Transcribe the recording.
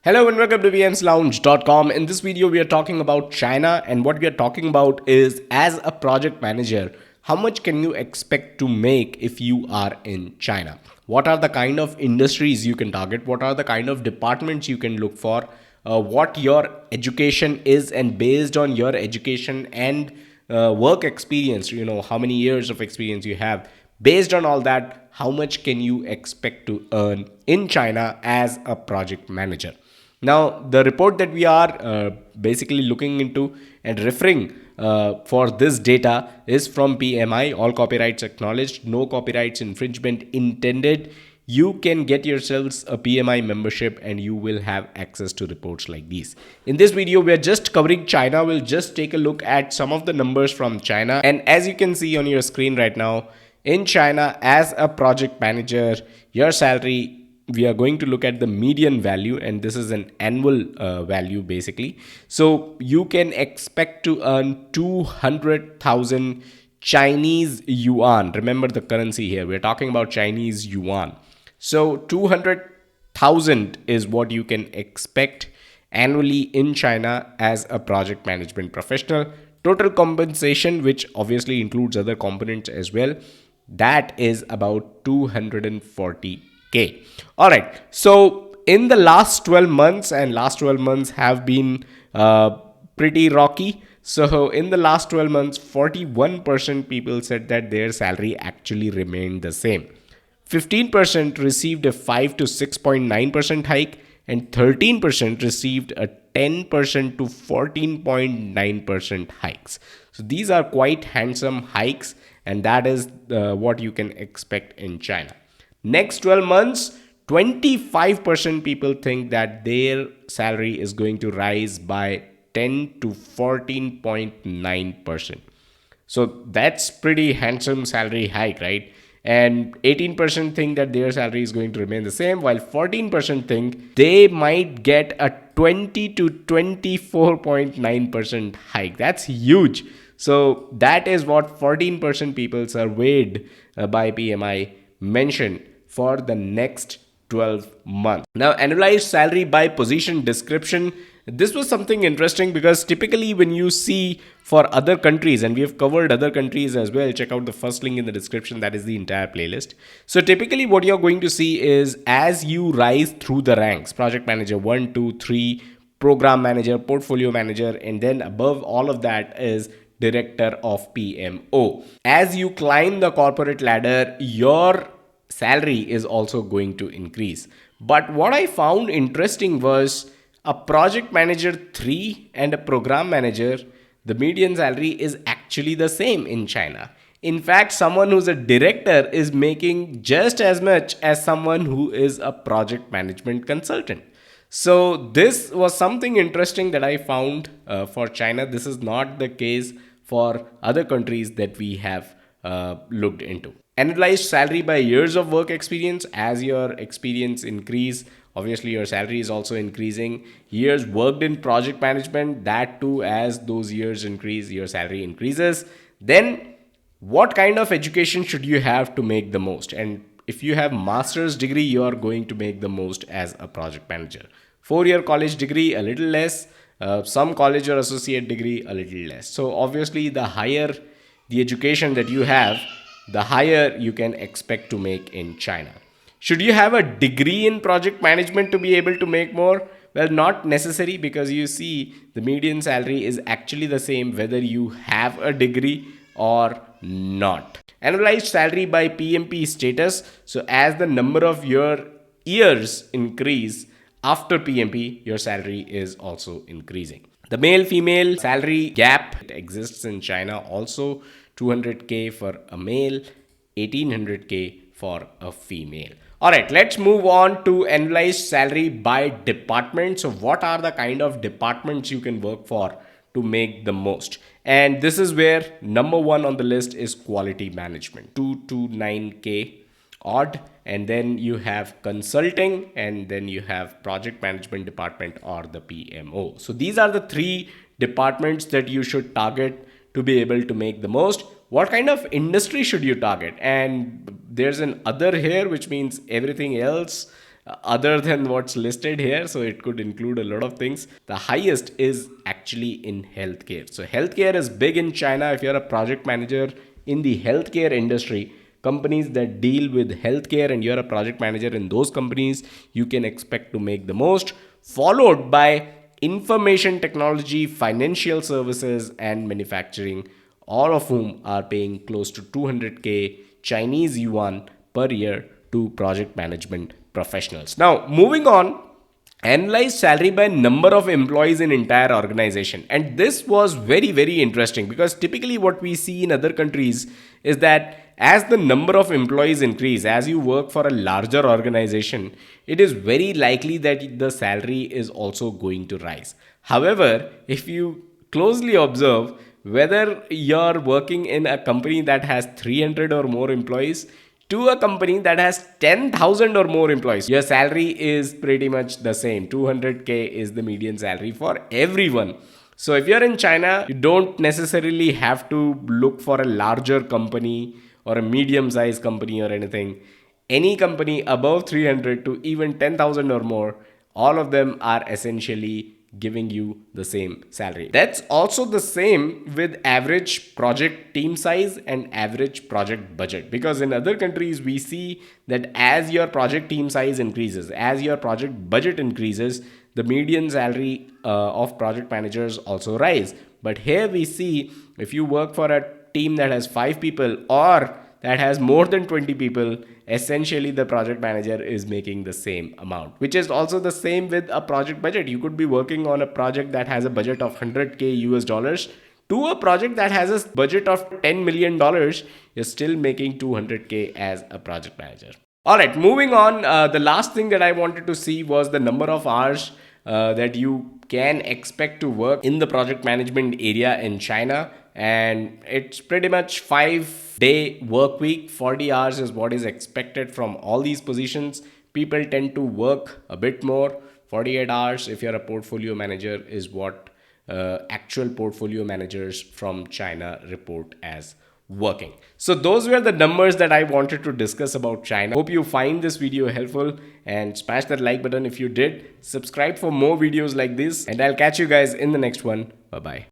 Hello and welcome to VMsLounge.com. In this video, we are talking about China, and what we are talking about is, as a project manager, how much can you expect to make if you are in China? What are the kind of industries you can target? What are the kind of departments you can look for? What your education is, and based on your education and work experience, how many years of experience you have. Based on all that, how much can you expect to earn in China as a project manager? Now, the report that we are basically looking into and referring for this data is from PMI, all copyrights acknowledged, no copyrights infringement intended. You can get yourselves a PMI membership and you will have access to reports like these. In this video, we are just covering China. We'll just take a look at some of the numbers from China. And as you can see on your screen right now, in China, as a project manager, your salary, we are going to look at the median value, and this is an annual value basically. So you can expect to earn 200,000 Chinese yuan. Remember the currency here. We're talking about Chinese yuan. So 200,000 is what you can expect annually in China as a project management professional. Total compensation, which obviously includes other components as well, that is about 240K. All right. So in the last 12 months, and last 12 months have been pretty rocky. So in the last 12 months, 41% people said that their salary actually remained the same. 15% received a 5 to 6.9% hike, and 13% received a 10% to 14.9% hikes. So these are quite handsome hikes, and that is what you can expect in China. Next 12 months, 25% people think that their salary is going to rise by 10 to 14.9%. So that's pretty handsome salary hike, right? And 18% think that their salary is going to remain the same, while 14% think they might get a 20 to 24.9% hike. That's huge. So that is what 14% people surveyed by PMI mentioned for the next 12 months. Now, annualized salary by position description. This was something interesting because typically when you see for other countries, and we have covered other countries as well, check out the first link in the description, that is the entire playlist. So typically what you're going to see is, as you rise through the ranks, project manager 1, 2, 3, program manager, portfolio manager, and then above all of that is director of PMO. As you climb the corporate ladder, your salary is also going to increase. But what I found interesting was, a project manager 3 and a program manager, the median salary is actually the same in China. In fact, someone who's a director is making just as much as someone who is a project management consultant. So this was something interesting that I found for China. This is not the case for other countries that we have looked into. Analyzed salary by years of work experience. As your experience increase, obviously your salary is also increasing. Years worked in project management, that too, as those years increase, your salary increases. Then what kind of education should you have to make the most? And if you have master's degree, you are going to make the most as a project manager. 4-year college degree, a little less. Some college or associate degree, a little less. So obviously the higher the education that you have, the higher you can expect to make in China. Should you have a degree in project management to be able to make more? Well, not necessary, because you see the median salary is actually the same whether you have a degree or not. Analyzed salary by PMP status. So as the number of your years increase after PMP, your salary is also increasing. The male female salary gap exists in China also. 200K for a male, 1800K for a female. All right, let's move on to analyzed salary by department. So what are the kind of departments you can work for to make the most? And this is where number one on the list is quality management, 229K odd. And then you have consulting, and then you have project management department, or the PMO. So these are the three departments that you should target to be able to make the most. What kind of industry should you target? And there's an other here, which means everything else other than what's listed here. So it could include a lot of things. The highest is actually in healthcare. So healthcare is big in China. If you're a project manager in the healthcare industry, companies that deal with healthcare, and you're a project manager in those companies, you can expect to make the most, followed by information technology, financial services, and manufacturing, all of whom are paying close to 200k Chinese yuan per year to project management professionals. Now, moving on, analyze salary by number of employees in entire organization. And this was very, very interesting, because typically what we see in other countries is that as the number of employees increase, as you work for a larger organization, it is very likely that the salary is also going to rise. However, if you closely observe, whether you're working in a company that has 300 or more employees to a company that has 10,000 or more employees, your salary is pretty much the same. 200k is the median salary for everyone. So if you're in China, you don't necessarily have to look for a larger company or a medium sized company or anything. Any company above 300 to even 10,000 or more, all of them are essentially giving you the same salary. That's also the same with average project team size and average project budget. Because in other countries, we see that as your project team size increases, as your project budget increases, the median salary of project managers also rise. But here we see, if you work for a team that has 5 people or that has more than 20 people, essentially the project manager is making the same amount, which is also the same with a project budget. You could be working on a project that has a budget of 100k US dollars to a project that has a budget of $10 million. You're still making 200k as a project manager. All right, moving on. The last thing that I wanted to see was the number of hours that you can expect to work in the project management area in China. And it's pretty much 5-day work week. 40 hours is what is expected from all these positions. People tend to work a bit more. 48 hours, if you're a portfolio manager, is what actual portfolio managers from China report as working. So those were the numbers that I wanted to discuss about China. Hope you find this video helpful, and smash that like button if you did. Subscribe for more videos like this, and I'll catch you guys in the next one. Bye bye.